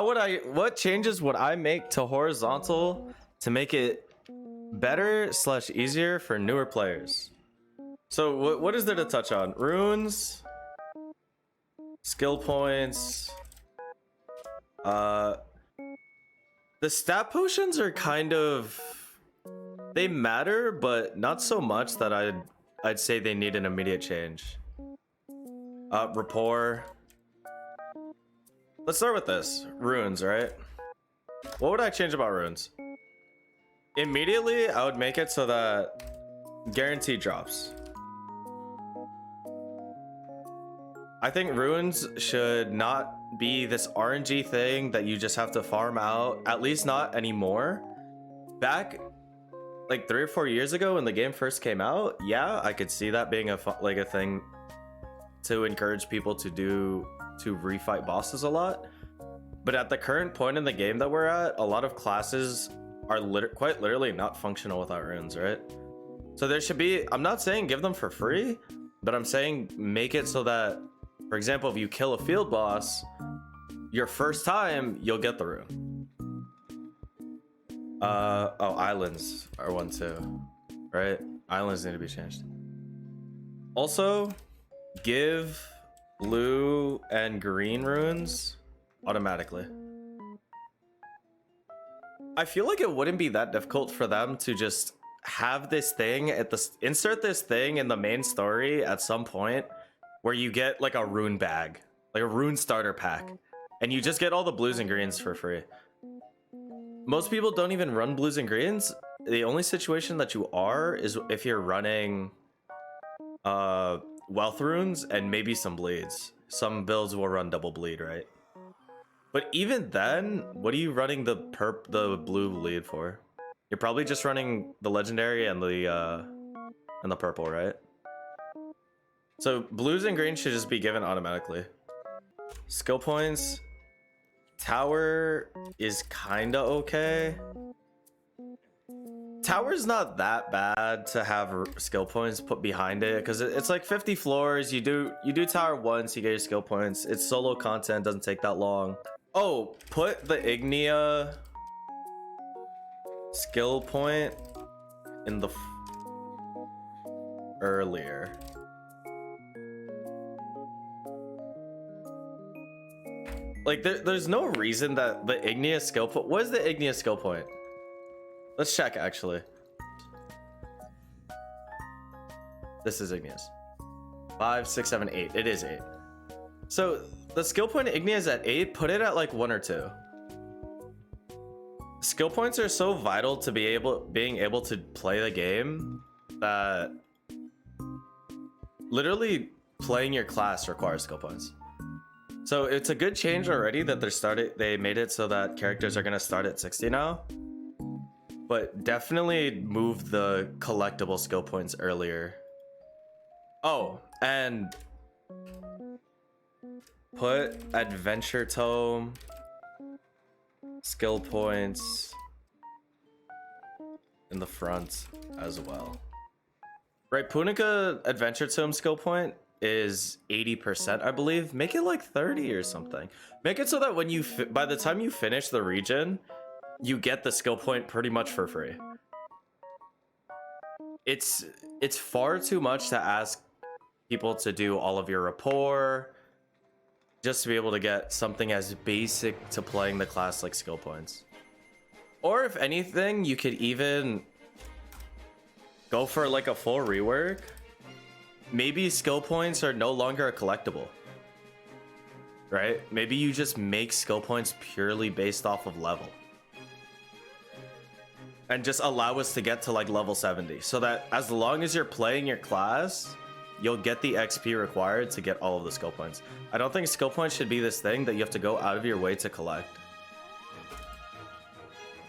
What changes would I make to horizontal to make it better / easier for newer players? So what is there to touch on? Runes, skill points. The stat potions are kind of, they matter, but not so much that I'd say they need an immediate change. Rapport. Let's start with this. Runes, right? What would I change about runes? Immediately, I would make it so that guaranteed drops. I think runes should not be this RNG thing that you just have to farm out, at least not anymore. Back like 3 or 4 years ago when the game first came out, yeah, I could see that being a thing to encourage people to refight bosses a lot. But at the current point in the game that we're at, a lot of classes are quite literally not functional without runes, right? So there should be, I'm not saying give them for free, but I'm saying make it so that, for example, if you kill a field boss, your first time, you'll get the rune. Oh, islands are one too, right? Islands need to be changed. Also, give blue and green runes automatically. I feel like it wouldn't be that difficult for them to just have this thing at the insert this thing in the main story at some point where you get like a rune bag, like a rune starter pack, and you just get all the blues and greens for free. Most people don't even run blues and greens. The only situation that you are is if you're running wealth runes and maybe some bleeds. Some builds will run double bleed, right? But even then, what are you running the blue bleed for? You're probably just running the legendary and the purple, right? So blues and greens should just be given automatically. Skill points. Tower is kinda okay. Tower's not that bad to have skill points put behind it because it's like 50 floors. You do tower once, you get your skill points. It's solo content, doesn't take that long. Oh, put the Ignia skill point in the earlier. Like there's no reason that the Ignia skill point. What is the Ignia skill point? Let's check actually. This is Ignia's. 5, 6, 7, 8. It is 8. So the skill point Ignia is at 8. Put it at like 1 or 2. Skill points are so vital to being able to play the game that literally playing your class requires skill points. So it's a good change already that they made it so that characters are gonna start at 60 now. But definitely move the collectible skill points earlier. Oh, and put adventure tome skill points in the front as well. Right, Punica adventure tome skill point is 80%, I believe. Make it like 30 or something. Make it so that when you by the time you finish the region, you get the skill point pretty much for free. It's far too much to ask people to do all of your rapport just to be able to get something as basic to playing the class like skill points. Or if anything, you could even go for like a full rework. Maybe skill points are no longer a collectible, right? Maybe you just make skill points purely based off of level and just allow us to get to like level 70 so that as long as you're playing your class, you'll get the XP required to get all of the skill points. I don't think skill points should be this thing that you have to go out of your way to collect.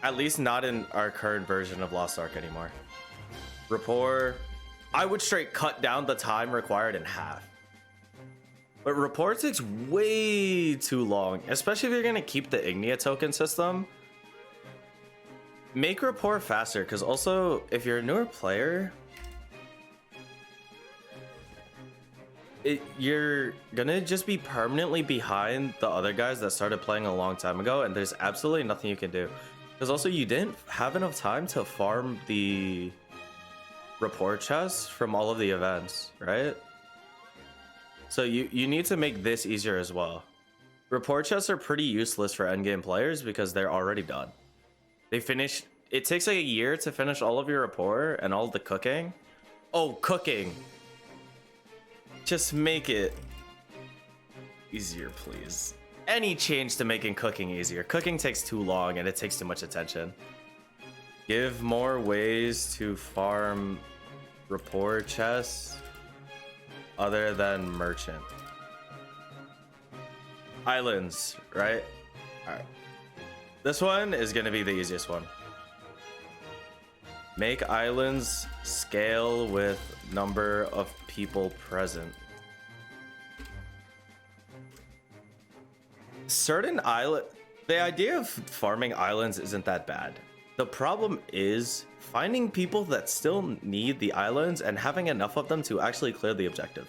At least not in our current version of Lost Ark anymore. Rapport, I would straight cut down the time required in half. But Rapport takes way too long, especially if you're gonna keep the Ignia token system. Make Rapport faster, because also, if you're a newer player, you're gonna just be permanently behind the other guys that started playing a long time ago, and there's absolutely nothing you can do. Because also you didn't have enough time to farm the rapport chests from all of the events, right? So you need to make this easier as well. Rapport chests are pretty useless for endgame players because they're already done. They finish. It takes like a year to finish all of your rapport and all the cooking. Oh, cooking. Just make it easier, please. Any change to making cooking easier. Cooking takes too long and it takes too much attention. Give more ways to farm rapport chests other than merchant. Islands, right? All right. This one is going to be the easiest one. Make islands scale with number of people present. Certain island, the idea of farming islands isn't that bad. The problem is finding people that still need the islands and having enough of them to actually clear the objective.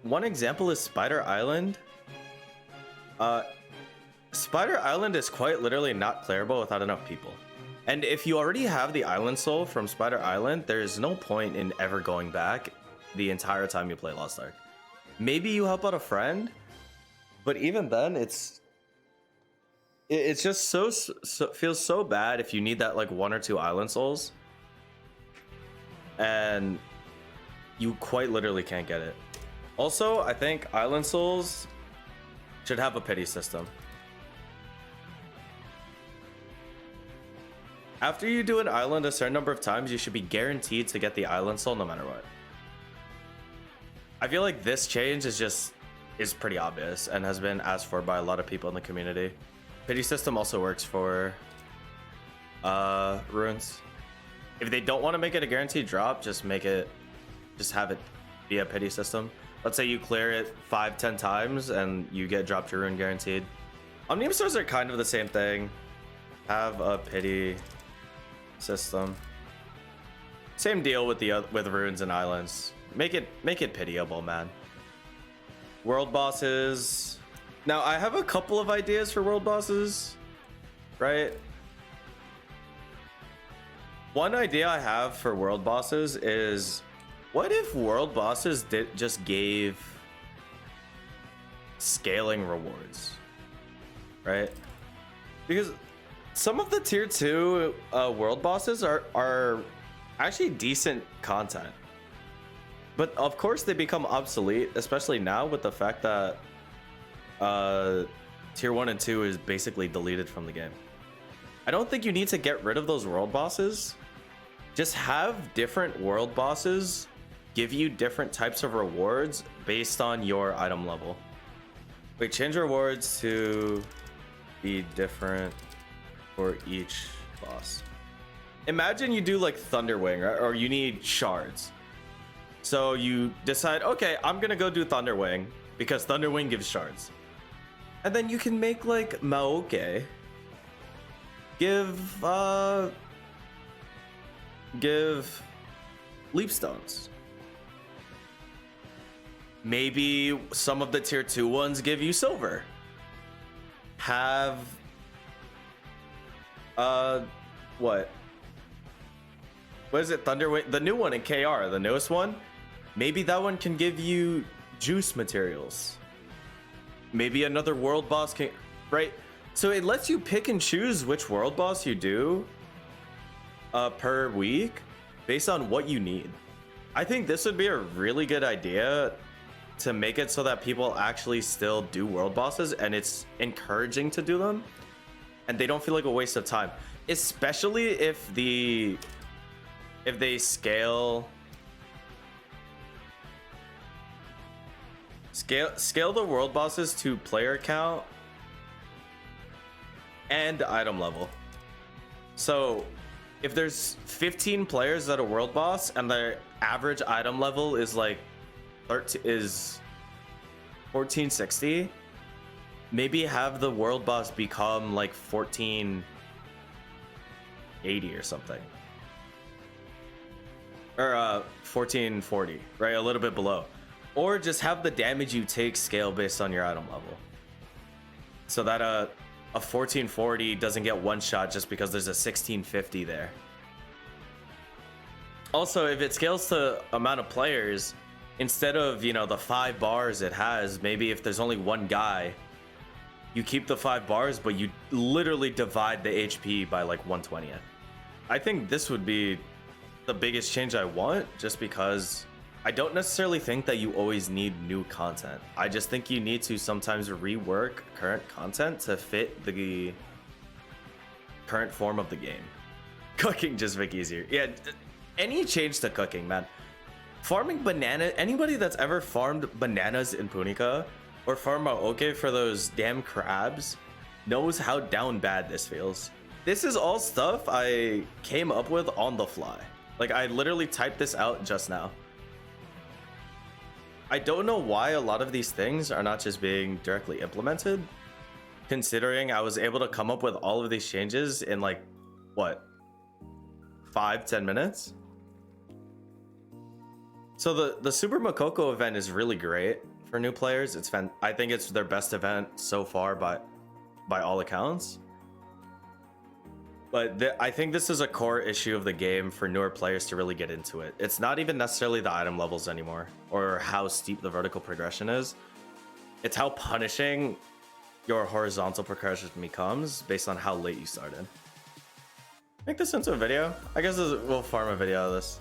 One example is Spider Island. Spider Island is quite literally not clearable without enough people. And if you already have the island soul from Spider Island, there is no point in ever going back the entire time you play Lost Ark. Maybe you help out a friend, but even then, it's just so feels so bad if you need that like 1 or 2 island souls, and you quite literally can't get it. Also, I think island souls should have a pity system. After you do an island a certain number of times, you should be guaranteed to get the island soul no matter what. I feel like this change is pretty obvious and has been asked for by a lot of people in the community. Pity system also works for runes. If they don't want to make it a guaranteed drop, just have it be a pity system. Let's say you clear it 5-10 times and you get dropped your rune guaranteed. Omnium stores are kind of the same thing. Have a pity system. Same deal with with runes and islands. Make it pitiable, man. World bosses. Now I have a couple of ideas for world bosses, right? One idea I have for world bosses is, what if world bosses just gave scaling rewards, right? Because some of the tier 2 world bosses are actually decent content, but of course they become obsolete, especially now with the fact that tier 1 and 2 is basically deleted from the game. I don't think you need to get rid of those world bosses. Just have different world bosses give you different types of rewards based on your item level. Wait, change rewards to be different for each boss. Imagine you do like Thunderwing, right? Or you need shards. So you decide, okay, I'm gonna go do Thunderwing because Thunderwing gives shards. And then you can make like Maoke give leap stones. Maybe some of the tier 2 ones give you silver. Have what is it, Thunderwing, the new one in KR, the newest one? Maybe that one can give you juice materials. Maybe another world boss can, right? So it lets you pick and choose which world boss you do per week based on what you need. I think this would be a really good idea to make it so that people actually still do world bosses and it's encouraging to do them and they don't feel like a waste of time, especially if they scale the world bosses to player count and item level. So if there's 15 players at a world boss and their average item level is like 1460, maybe have the world boss become like 1480 or something, or 1440, right? A little bit below. or just have the damage you take scale based on your item level, so that a 1440 doesn't get one shot just because there's a 1650 there. Also, if it scales to amount of players, instead of, you know, the 5 bars it has, maybe if there's only one guy, you keep the 5 bars, but you literally divide the HP by like 1/20th. I think this would be the biggest change I want, just because I don't necessarily think that you always need new content. I just think you need to sometimes rework current content to fit the current form of the game. Cooking just make easier. Yeah, any change to cooking, man. Farming banana, anybody that's ever farmed bananas in Punica or farmed Maoke for those damn crabs knows how down bad this feels. This is all stuff I came up with on the fly. Like, I literally typed this out just now. I don't know why a lot of these things are not just being directly implemented, considering I was able to come up with all of these changes in like, what, 5-10 minutes? So the Super Makoko event is really great for new players. I think it's their best event so far by all accounts. But I think this is a core issue of the game for newer players to really get into it. It's not even necessarily the item levels anymore, or how steep the vertical progression is. It's how punishing your horizontal progression becomes based on how late you started. Make this into a video. I guess we'll farm a video of this.